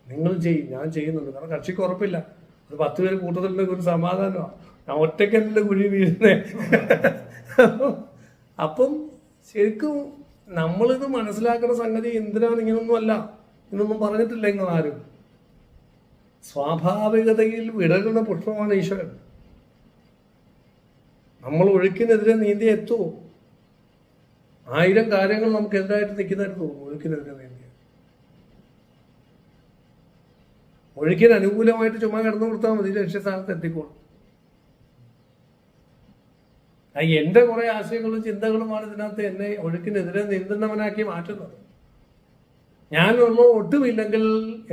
നിങ്ങൾ ചെയ്യും, ഞാൻ ചെയ്യുന്നുണ്ട്. കാരണം കക്ഷിക്ക് ഉറപ്പില്ല, ഒരു 10 പേര് കൂട്ടത്തിലുണ്ടെങ്കിൽ ഒരു സമാധാനമാണ്. ഞാൻ ഒറ്റയ്ക്കല്ലേ കുഴി വീഴുന്നേ. അപ്പം ശരിക്കും നമ്മളിത് മനസ്സിലാക്കുന്ന സംഗതി എന്തിനാണ് ഇങ്ങനൊന്നും അല്ല, ഇങ്ങനൊന്നും പറഞ്ഞിട്ടില്ല നിങ്ങൾ ആരും. സ്വാഭാവികതയിൽ വിടരുന്ന പുഷ്പമാണ് ഈശ്വരൻ. നമ്മൾ ഒഴുക്കിനെതിരെ നീന്തി എത്തുമോ? 1000 കാര്യങ്ങൾ നമുക്കെതിരായിട്ട് നിൽക്കുന്നതായിട്ട് തോന്നും. ഒഴുക്കിനെതിരെ നീന്തി, ഒഴുക്കിന് അനുകൂലമായിട്ട് ചുമ്മാ കിടന്നു കൊടുത്താൽ മതി, ലക്ഷ്യസ്ഥാനത്ത് എത്തിക്കോളും. എൻ്റെ കുറെ ആശയങ്ങളും ചിന്തകളുമാണ് ഇതിനകത്ത് എന്നെ ഒഴുക്കിനെതിരെ നീന്തുന്നവനാക്കി മാറ്റുന്നത്. ഞാനുള്ള ഒട്ടുമില്ലെങ്കിൽ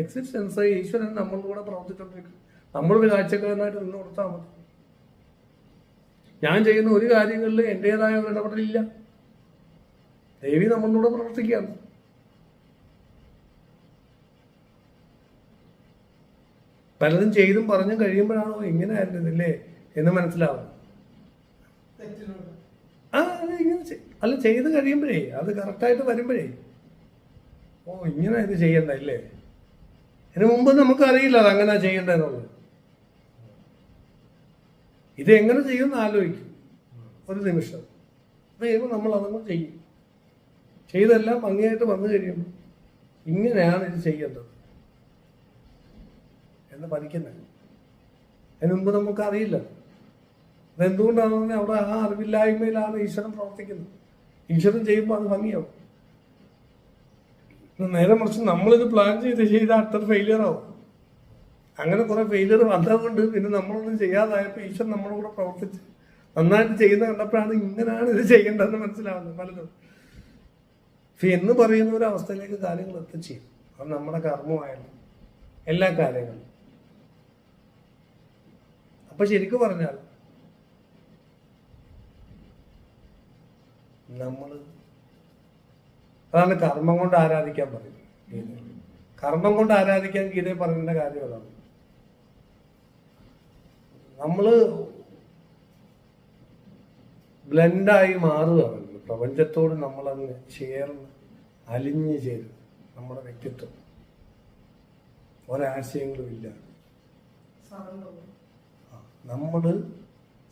എക്സിസ്റ്റൻസ് ഈശ്വരൻ നമ്മളിലൂടെ പ്രവർത്തിച്ചുകൊണ്ടിരിക്കും. നമ്മളൊരു കാഴ്ചക്കാരനായിട്ട് നിന്ന് കൊടുത്താൽ മതി. ഞാൻ ചെയ്യുന്ന ഒരു കാര്യങ്ങളിൽ എൻ്റെതായ ഒരു ഇടപെടലില്ല. ദേവി നമ്മളിലൂടെ പ്രവർത്തിക്കുകയാണ്. പലതും ചെയ്തും പറഞ്ഞും കഴിയുമ്പോഴാണോ ഇങ്ങനെ ആയിരുന്നില്ലേ എന്ന് മനസ്സിലാവും. ഇങ്ങനെ അല്ല, ചെയ്ത് കഴിയുമ്പോഴേ, അത് കറക്റ്റായിട്ട് വരുമ്പോഴേ, ഓ ഇങ്ങനെ ഇത് ചെയ്യണ്ട ഇല്ലേ. ഇതിനു മുമ്പ് നമുക്കറിയില്ല അത് അങ്ങനെ ചെയ്യണ്ടെന്നുള്ളത്. ഇത് എങ്ങനെ ചെയ്യുമെന്ന് ആലോചിക്കും ഒരു നിമിഷം. അത് കഴിയുമ്പോൾ നമ്മൾ അതൊന്നും ചെയ്യും. ചെയ്തെല്ലാം ഭംഗിയായിട്ട് വന്നു കഴിയുമ്പോൾ ഇങ്ങനെയാണ് ഇത് ചെയ്യേണ്ടത് എന്ന് പഠിക്കുന്നത്. അതിന് മുമ്പ് നമുക്കറിയില്ല. അതെന്തുകൊണ്ടാണെന്ന് അവിടെ ആ അറിവില്ലായ്മയിലാണ് ഈശ്വരൻ പ്രവർത്തിക്കുന്നത്. ഈശ്വരൻ ചെയ്യുമ്പോൾ അത് ഭംഗിയാവും. നേരെ മറിച്ച് നമ്മളിത് പ്ലാൻ ചെയ്ത് അത്ര ഫെയിലിയർ ആവും. അങ്ങനെ കുറെ ഫെയിലിയർ വന്നതുകൊണ്ട് പിന്നെ നമ്മളൊന്നും ചെയ്യാതായപ്പോൾ ഈശ്വരൻ നമ്മുടെ കൂടെ പ്രവർത്തിച്ച് നന്നായിട്ട് ചെയ്യുന്ന കണ്ടപ്പോഴാണ് ഇങ്ങനെയാണ് ഇത് ചെയ്യേണ്ടതെന്ന് മനസ്സിലാവുന്നത് പലതും. എന്ന് പറയുന്ന ഒരു അവസ്ഥയിലേക്ക് കാര്യങ്ങൾ എത്തിച്ചേരും. അത് നമ്മുടെ കർമ്മമായാലും എല്ലാ കാര്യങ്ങളും. അപ്പൊ ശരിക്കും പറഞ്ഞാൽ നമ്മൾ, അതാണ് കർമ്മം കൊണ്ട് ആരാധിക്കാൻ പറയുന്നത് ഗീതയിൽ. കർമ്മം കൊണ്ട് ആരാധിക്കാൻ ഗീതയിൽ പറയുന്ന കാര്യം അതാണ്. നമ്മള് ബ്ലെൻഡായി മാറുകയാണല്ലോ പ്രപഞ്ചത്തോട്. നമ്മളങ്ങ് ചേർന്ന് അലിഞ്ഞു ചേരും. നമ്മുടെ വ്യക്തിത്വം ഒരാശയങ്ങളും ഇല്ല. നമ്മൾ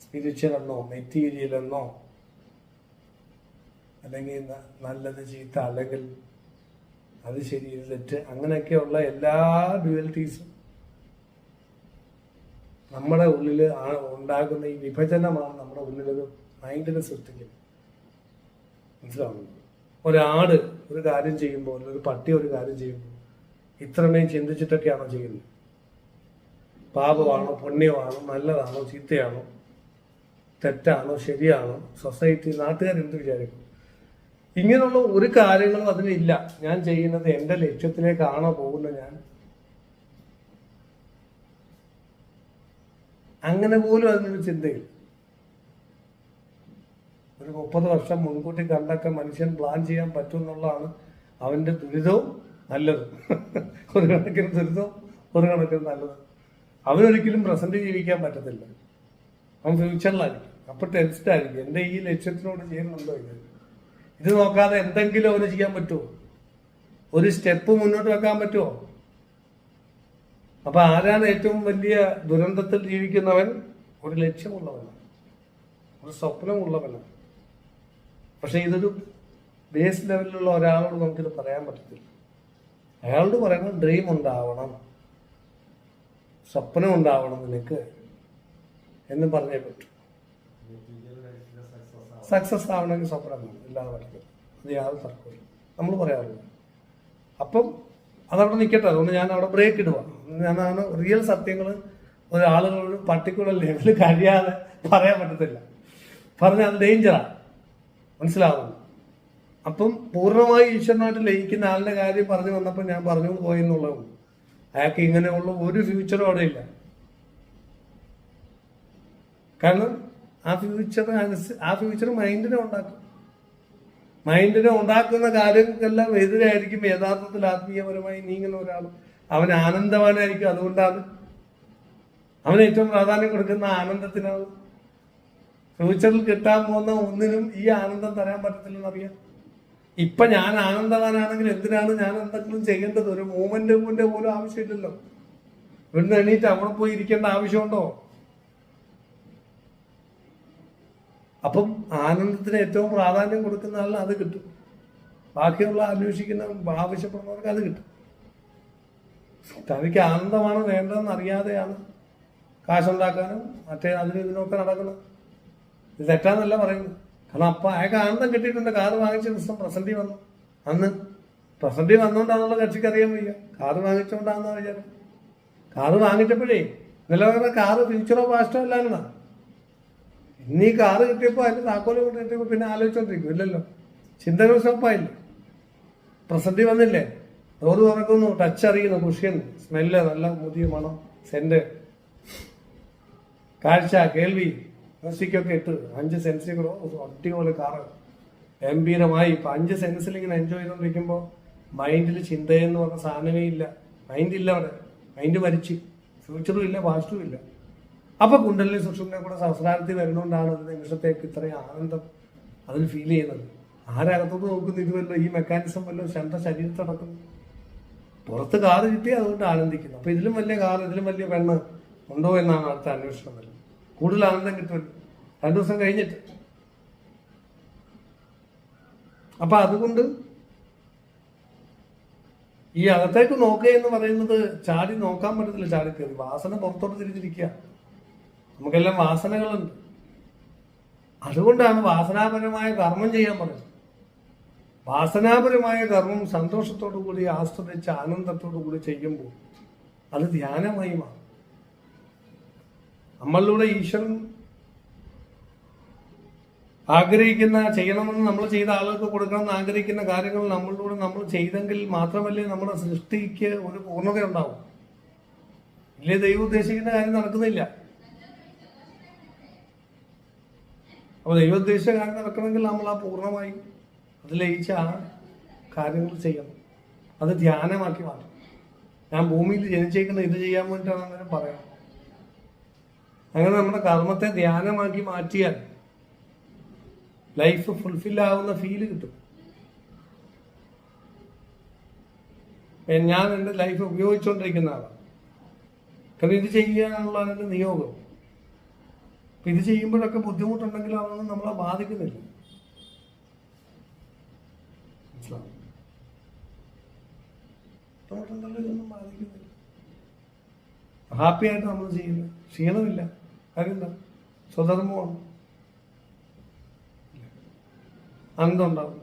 സ്പിരിച്വൽ എന്നോ മെറ്റീരിയൽ എന്നോ അല്ലെങ്കിൽ നല്ലത് ചീത്ത അല്ലെങ്കിൽ അത് ശരി ഇത് തെറ്റ് അങ്ങനെയൊക്കെയുള്ള എല്ലാ ഡ്യുവലിറ്റീസും നമ്മുടെ ഉള്ളിൽ ഉണ്ടാകുന്ന ഈ വിഭജനമാണ് നമ്മുടെ ഉള്ളിലൊരു മൈൻഡിനെ സൃഷ്ടിക്കുന്നത്. മനസ്സിലാവുന്നു? ഒരാട് ഒരു കാര്യം ചെയ്യുമ്പോൾ ഒരു പട്ടി ഒരു കാര്യം ചെയ്യുമ്പോൾ ഇത്രമേം ചിന്തിച്ചിട്ടൊക്കെയാണോ ചെയ്യുന്നത്? പാപമാണോ പുണ്യമാണോ നല്ലതാണോ ചീത്തയാണോ തെറ്റാണോ ശരിയാണോ സൊസൈറ്റി നാട്ടുകാരെന്ത് വിചാരിക്കും? ഇങ്ങനെയുള്ള ഒരു കാര്യങ്ങളും അതിനില്ല. ഞാൻ ചെയ്യുന്നത് എൻ്റെ ലക്ഷ്യത്തിലേക്കാണോ പോകുന്നത്? ഞാൻ അങ്ങനെ പോലും അതിനൊരു ചിന്തയില്ല. ഒരു 30 വർഷം മുൻകൂട്ടി കണ്ടൊക്കെ മനുഷ്യൻ പ്ലാൻ ചെയ്യാൻ പറ്റും എന്നുള്ളതാണ് അവൻ്റെ ദുരിതവും നല്ലതും. ഒരു കണക്കിന് ദുരിതവും ഒരു കണക്കിന് നല്ലതും. അവനൊരിക്കലും പ്രസന്റ് ജീവിക്കാൻ പറ്റത്തില്ല. അവൻ ഫ്യൂച്ചറിലായിരിക്കും. അപ്പൊ ടെൻസ്ഡ് ആയിരിക്കും. എൻ്റെ ഈ ലക്ഷ്യത്തിനോട് ചെയ്യുന്നുണ്ടോ ഇത് നോക്കാതെ എന്തെങ്കിലും അവന് ചെയ്യാൻ പറ്റുമോ? ഒരു സ്റ്റെപ്പ് മുന്നോട്ട് വെക്കാൻ പറ്റുമോ? അപ്പൊ ആരാണ് ഏറ്റവും വലിയ ദുരന്തത്തിൽ ജീവിക്കുന്നവൻ? ഒരു ലക്ഷ്യമുള്ളവനാണ്, ഒരു സ്വപ്നമുള്ളവനാണ്. പക്ഷെ ഇതൊരു ബേസ് ലെവലിലുള്ള ഒരാളോട് നമുക്കിത് പറയാൻ പറ്റത്തില്ല. അയാളോട് പറയുന്നത് ഡ്രീം ഉണ്ടാവണം, സ്വപ്നം ഉണ്ടാവണം നിനക്ക് എന്ന് പറഞ്ഞേ പറ്റൂ. സക്സസ് ആവണമെങ്കിൽ സ്വപ്നം വേണം, ഇല്ലാതെ പറ്റില്ല. അത് യാതൊരു തർക്കമില്ല, നമ്മൾ പറയാറില്ല. അപ്പം അതവിടെ നിൽക്കട്ടെ. അതുകൊണ്ട് ഞാൻ അവിടെ ബ്രേക്ക് ഇടുക. ഞാനാണ് റിയൽ സത്യങ്ങൾ ഒരാളുകളോട് പർട്ടിക്കുലർ ലെവലിൽ കഴിയാതെ പറയാൻ പറ്റത്തില്ല. പറഞ്ഞാൽ അത് ഡേഞ്ചറാണ്. മനസ്സിലാവുന്നു? അപ്പം പൂർണ്ണമായി ഈശ്വരനായിട്ട് ലയിക്കുന്ന ആളുടെ കാര്യം പറഞ്ഞു വന്നപ്പോൾ ഞാൻ പറഞ്ഞുകൊണ്ട് പോയെന്നുള്ളതാണ്. അയാൾക്ക് ഇങ്ങനെയുള്ള ഒരു ഫ്യൂച്ചറും അവിടെ ഇല്ല. കാരണം ആ ഫ്യൂച്ചർ മൈൻഡിനെ ഉണ്ടാക്കും. മൈൻഡിനെ ഉണ്ടാക്കുന്ന കാര്യങ്ങൾക്കെല്ലാം എതിരായിരിക്കും യഥാർത്ഥത്തിൽ ആത്മീയപരമായി നീങ്ങുന്ന ഒരാൾ. അവൻ ആനന്ദവാനായിരിക്കും. അതുകൊണ്ടാണ് അവൻ ഏറ്റവും പ്രാധാന്യം കൊടുക്കുന്ന ആനന്ദത്തിനാണ്. ഫ്യൂച്ചറിൽ കിട്ടാൻ പോകുന്ന ഒന്നിനും ഈ ആനന്ദം തരാൻ പറ്റത്തില്ലെന്നറിയാം. ഇപ്പൊ ഞാൻ ആനന്ദവാനാണെങ്കിൽ എന്തിനാണ് ഞാൻ എന്തെങ്കിലും ചെയ്യേണ്ടത്? ഒരു മൂവ്മെന്റ് പോലും ആവശ്യമില്ലല്ലോ. ഇവിടുന്ന് എണീറ്റ് അവിടെ പോയി ഇരിക്കേണ്ട ആവശ്യമുണ്ടോ? അപ്പം ആനന്ദത്തിന് ഏറ്റവും പ്രാധാന്യം കൊടുക്കുന്ന ആളിന് അത് കിട്ടും. ബാക്കിയുള്ള അന്വേഷിക്കുന്ന ആവശ്യപ്പെടുന്നവർക്ക് അത് കിട്ടും. തനിക്ക് ആനന്ദമാണ് വേണ്ടതെന്ന് അറിയാതെയാണ് കാശുണ്ടാക്കാനും മറ്റേ അതിനും ഇതിനൊക്കെ നടക്കുന്നത്. ഇത് തെറ്റാന്നല്ല പറയുന്നത്. കാരണം അപ്പം അയാൾക്ക് ആനന്ദം കിട്ടിയിട്ടുണ്ട്. കാറ് വാങ്ങിച്ച ദിവസം പ്രസന്റി വന്നു. അന്ന് പ്രസന്റി വന്നുകൊണ്ടാണെന്നുള്ള കക്ഷിക്ക് അറിയാൻ വയ്യ. കാറ് വാങ്ങിച്ചുകൊണ്ടാണെന്നാ വിചാരം. കാറ് വാങ്ങിച്ചപ്പോഴേ നിലവിലെ കാറ് ഫ്യൂച്ചറോ പാസ്റ്റോ അല്ലായിരുന്നാ. ഇന്ന് ഈ കാറ് കിട്ടിയപ്പോൾ അതിന്റെ താക്കോല് കൊണ്ട് കിട്ടിയപ്പോൾ പിന്നെ ആലോചിച്ചോണ്ടിരിക്കും. ഇല്ലല്ലോ, ചിന്തകൾ സ്റ്റോപ്പായില്ല. പ്രസന്റി വന്നില്ലേ, ഡോറ് തുറക്കുന്നു, ടച്ച് അറിയുന്നു, കുഷ്യൻ സ്മെല്ല്, നല്ല മുതിയ മണം, സെന്റ്, കാഴ്ച, കേൾവി, മ്യൂസിക്കൊക്കെ ഇട്ട് 5 സെൻസിൽ കൂടെ അടിപൊളി കാറ് ഗംഭീരമായി. ഇപ്പൊ 5 സെൻസിൽ ഇങ്ങനെ എൻജോയ് ചെയ്തോണ്ടിരിക്കുമ്പോൾ മൈൻഡിൽ ചിന്തയെന്ന് പറഞ്ഞ സാധനമേ ഇല്ല. മൈൻഡില്ല അവിടെ. മൈൻഡ് മരിച്ച്. ഫ്യൂച്ചറും ഇല്ല, പാസ്റ്റും ഇല്ല. അപ്പൊ കുണ്ടലിനി സുഷുമ്നെ കൂടെ സംസ്കാരത്തിൽ വരുന്നോണ്ടാണ് ഒരു നിമിഷത്തേക്ക് ഇത്രയും ആനന്ദം അതിൽ ഫീൽ ചെയ്യുന്നത്. ആരകത്തോട്ട് നോക്കുന്നു? ഇതുവല്ലോ ഈ മെക്കാനിസം വല്ലോ എൻ്റെ ശരീരത്തിൽ നടക്കുന്നു. പുറത്ത് കാറ് കിട്ടി അതുകൊണ്ട് ആനന്ദിക്കുന്നു. അപ്പൊ ഇതിലും വലിയ കാർ, ഇതിലും വലിയ പെണ്ണ് ഉണ്ടോ എന്നാണ് അടുത്ത അന്വേഷണം വരുന്നത്. കൂടുതൽ ആനന്ദം കിട്ടുമല്ലോ 2 ദിവസം കഴിഞ്ഞിട്ട്. അപ്പൊ അതുകൊണ്ട് ഈ അകത്തേക്ക് നോക്കുക എന്ന് പറയുന്നത് ചാടി നോക്കാൻ പറ്റത്തില്ല. ചാടി കയറി വാസന പുറത്തോട്ട് തിരിച്ചിരിക്കുക. നമുക്കെല്ലാം വാസനകളുണ്ട്. അതുകൊണ്ടാണ് വാസനാപരമായ കർമ്മം ചെയ്യാൻ പറയുന്നത്. വാസനാപരമായ കർമ്മം സന്തോഷത്തോടു കൂടി ആസ്വദിച്ച് ആനന്ദത്തോടു കൂടി ചെയ്യുമ്പോൾ അത് ധ്യാനമായി മാറും. നമ്മളിലൂടെ ഈശ്വരൻ ആഗ്രഹിക്കുന്ന, ചെയ്യണമെന്ന് നമ്മൾ ചെയ്ത ആളുകൾക്ക് കൊടുക്കണമെന്ന് ആഗ്രഹിക്കുന്ന കാര്യങ്ങൾ നമ്മളിലൂടെ നമ്മൾ ചെയ്തെങ്കിൽ മാത്രമല്ലേ നമ്മുടെ സൃഷ്ടിക്ക് ഒരു പൂർണ്ണത ഉണ്ടാവും. ഇല്ലേ ദൈവം ഉദ്ദേശിക്കുന്ന കാര്യം നടക്കുന്നില്ല. അപ്പൊ ദൈവം ഉദ്ദേശിച്ച കാര്യം നടക്കണമെങ്കിൽ നമ്മൾ ആ പൂർണ്ണമായി അത് ലയിച്ച ആ കാര്യങ്ങൾ ചെയ്യണം. അത് ധ്യാനമാക്കി മാറ്റണം. ഞാൻ ഭൂമിയിൽ ജനിച്ചേക്കുന്ന ഇത് ചെയ്യാൻ വേണ്ടിയിട്ടാണ് അങ്ങനെ പറയാം. അങ്ങനെ നമ്മുടെ കർമ്മത്തെ ധ്യാനമാക്കി മാറ്റിയാൽ ലൈഫ് ഫുൾഫിൽ ആവുന്ന ഫീല് കിട്ടും. ഞാൻ എൻ്റെ ലൈഫ് ഉപയോഗിച്ചുകൊണ്ടിരിക്കുന്ന ആളാണ്. കാരണം ഇത് ചെയ്യാനുള്ള എൻ്റെ നിയോഗം. അപ്പം ഇത് ചെയ്യുമ്പോഴൊക്കെ ബുദ്ധിമുട്ടുണ്ടെങ്കിൽ അതൊന്നും നമ്മളെ ബാധിക്കുന്നില്ല. മനസ്സിലാവും? ബുദ്ധിമുട്ടുണ്ടല്ലോ, ഇതൊന്നും ബാധിക്കുന്നില്ല. ഹാപ്പി ആയിട്ട് നമ്മൾ ചെയ്യുന്നത്, ക്ഷീണമില്ല. കാര്യം എന്താ? സ്വധർമ്മമാണ്, ആനന്ദം ഉണ്ടാവും.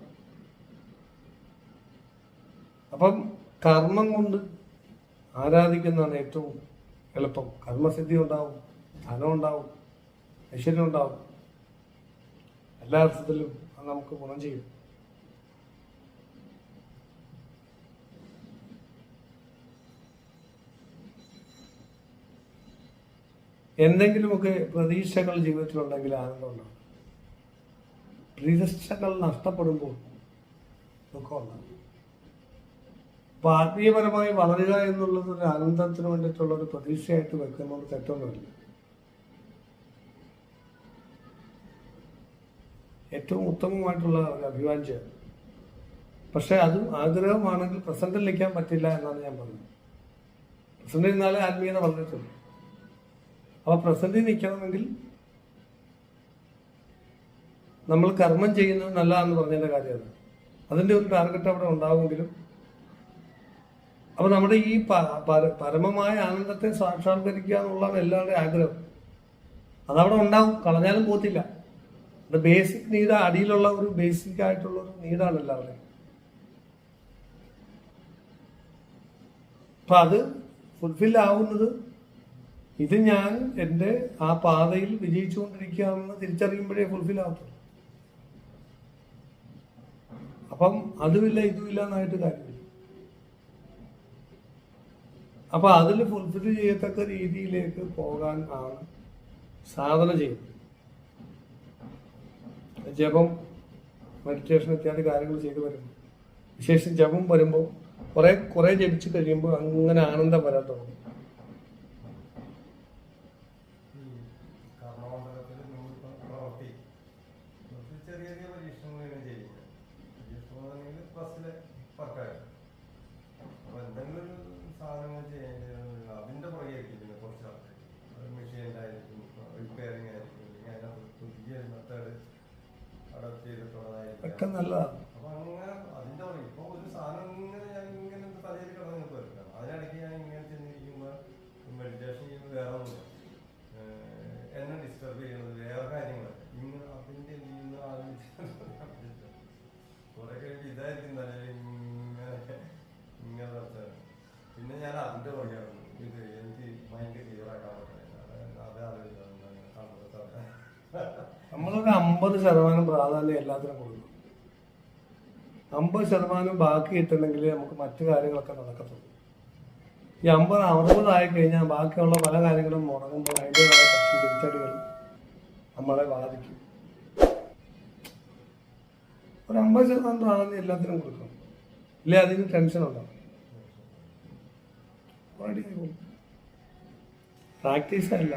അപ്പം കർമ്മം കൊണ്ട് ആരാധിക്കുന്നതാണ് ഏറ്റവും എളുപ്പം. കർമ്മസിദ്ധി ഉണ്ടാവും, ധനം ഉണ്ടാവും, ഐശ്വര്യം ഉണ്ടാവും, എല്ലാ അർത്ഥത്തിലും അത് നമുക്ക് ഗുണം ചെയ്യും. എന്തെങ്കിലുമൊക്കെ പ്രതീക്ഷകൾ ജീവിതത്തിലുണ്ടെങ്കിൽ ആനന്ദം ഉണ്ടാവും. പ്രതീക്ഷകൾ നഷ്ടപ്പെടുമ്പോൾ ദുഃഖമുണ്ടാകും. അപ്പൊ ആത്മീയപരമായി വളരുക എന്നുള്ളത് ഒരു ആനന്ദത്തിന് വേണ്ടിയിട്ടുള്ള ഒരു പ്രതീക്ഷയായിട്ട് വെക്കുന്നത് തെറ്റൊന്നുമില്ല. ഏറ്റവും ഉത്തമമായിട്ടുള്ള ഒരു അഭിവാഞ്ഛയാണ്. പക്ഷെ അതും ആഗ്രഹമാണെങ്കിൽ പ്രസന്റിൽ നിൽക്കാൻ പറ്റില്ല എന്നാണ് ഞാൻ പറഞ്ഞത്. പ്രസന്റിൽ നിന്നാലേ ആത്മീയത വളരത്തുള്ളൂ. അപ്പോൾ പ്രസന്റിൽ നിൽക്കണമെങ്കിൽ നമ്മൾ കർമ്മം ചെയ്യുന്നത് നല്ലതാണെന്ന് പറഞ്ഞതിൻ്റെ കാര്യമാണ്. അതിൻ്റെ ഒരു ടാർഗറ്റ് അവിടെ ഉണ്ടാവുമെങ്കിലും അപ്പോൾ നമ്മുടെ ഈ പരമമായ ആനന്ദത്തെ സാക്ഷാത്കരിക്കുക എന്നുള്ളതാണ് എല്ലാവരുടെയും ആഗ്രഹം. അതവിടെ ഉണ്ടാവും, കളഞ്ഞാലും പോത്തില്ല. അത് ബേസിക് നീഡ്, അടിയിലുള്ള ഒരു ബേസിക് ആയിട്ടുള്ള ഒരു നീഡാണ് എല്ലാവരുടെയും. അപ്പം അത് ഫുൾഫിൽ ആവുന്നത് ഇത് ഞാൻ എൻ്റെ ആ പാതയിൽ വിജയിച്ചുകൊണ്ടിരിക്കുകയാണെന്ന് തിരിച്ചറിയുമ്പോഴേ ഫുൾഫിൽ ആവത്തുള്ളൂ. അപ്പം അതുമില്ല ഇതുമില്ല എന്നായിട്ട് കാര്യമില്ല. അപ്പം അതിൽ ഫുൾഫിൽ ചെയ്യത്തക്ക രീതിയിലേക്ക് പോകാൻ ആണ് സാധന ചെയ്യുന്നത്. ജപം, മെഡിറ്റേഷൻ ഇത്യാദി കാര്യങ്ങൾ ചെയ്തു വരുമ്പോൾ, വിശേഷം ജപം വരുമ്പോൾ കുറെ ജപിച്ച് കഴിയുമ്പോൾ അങ്ങനെ ആനന്ദം വരാൻ തുടങ്ങും. ചെറിയ ചെറിയ പരീക്ഷണങ്ങൾ ചെയ്യുന്നത്. പരീക്ഷണം ഫസ്റ്റിലെ വർക്കായിരുന്നു. അപ്പൊ എന്തെങ്കിലും ഒരു സാധനങ്ങൾ ചെയ്യേണ്ടത് അതിന്റെ പുറകെയായിരിക്കും പിന്നെ കുറച്ച് ആൾക്കാർ. മെഷീനിലായിരിക്കും, റിപ്പയറിംഗ് ആയിരിക്കും, അല്ലെങ്കിൽ അതിനകത്ത് പുതിയ മെത്തേഡ് അഡോപ്റ്റ് ചെയ്തിട്ടുള്ളതായിരിക്കും. ഒക്കെ നല്ലതാണ്. അപ്പൊ അങ്ങനെ അതിന്റെ പുറകെ ഇപ്പൊ ഒരു സാധനം ഇങ്ങനെ ഞാൻ ഇങ്ങനെ തലയിൽ കിടന്നു പോയിരിക്കണം. അതിനിടയ്ക്ക് ഞാൻ ഇങ്ങനെ ചെന്നിരിക്കുമ്പോൾ മെഡിറ്റേഷൻ ചെയ്യുമ്പോൾ വേറെ ഒന്നുമില്ല, എന്നെ ഡിസ്റ്റർബ് ചെയ്യുന്നത് വേറെ കാര്യങ്ങൾ ഇങ്ങനെ അതിന്റെ ചെയ്യുന്ന കുറെ കഴിഞ്ഞ് ഇതായിരിക്കും ഇങ്ങനെ പിന്നെ ഞാൻ അതിന്റെ പുറകെയാണ്. ഇത് എനിക്ക് മൈൻഡ് ക്ലിയർ ആക്കാൻ പറ്റുന്നത് അതേ ആലോചിച്ചാണ് നമ്മളൊരു 50% പ്രാധാന്യം എല്ലാത്തിനും കൊടുക്കും. 50% ബാക്കി കിട്ടണമെങ്കിൽ നമുക്ക് മറ്റു കാര്യങ്ങളൊക്കെ നടക്കത്തുള്ളൂ. ഈ 50-60 ആയി കഴിഞ്ഞാൽ ബാക്കിയുള്ള പല കാര്യങ്ങളും മുടങ്ങുമ്പോൾ അതിൻ്റെതായ പക്ഷി തിരിച്ചടികൾ നമ്മളെ ബാധിക്കും. ഒരു 50% പ്രാധാന്യം എല്ലാത്തിനും കൊടുക്കണം. ഇല്ലേ അതിന് ടെൻഷൻ ഉണ്ടാവും. പ്രാക്ടീസ് അല്ല.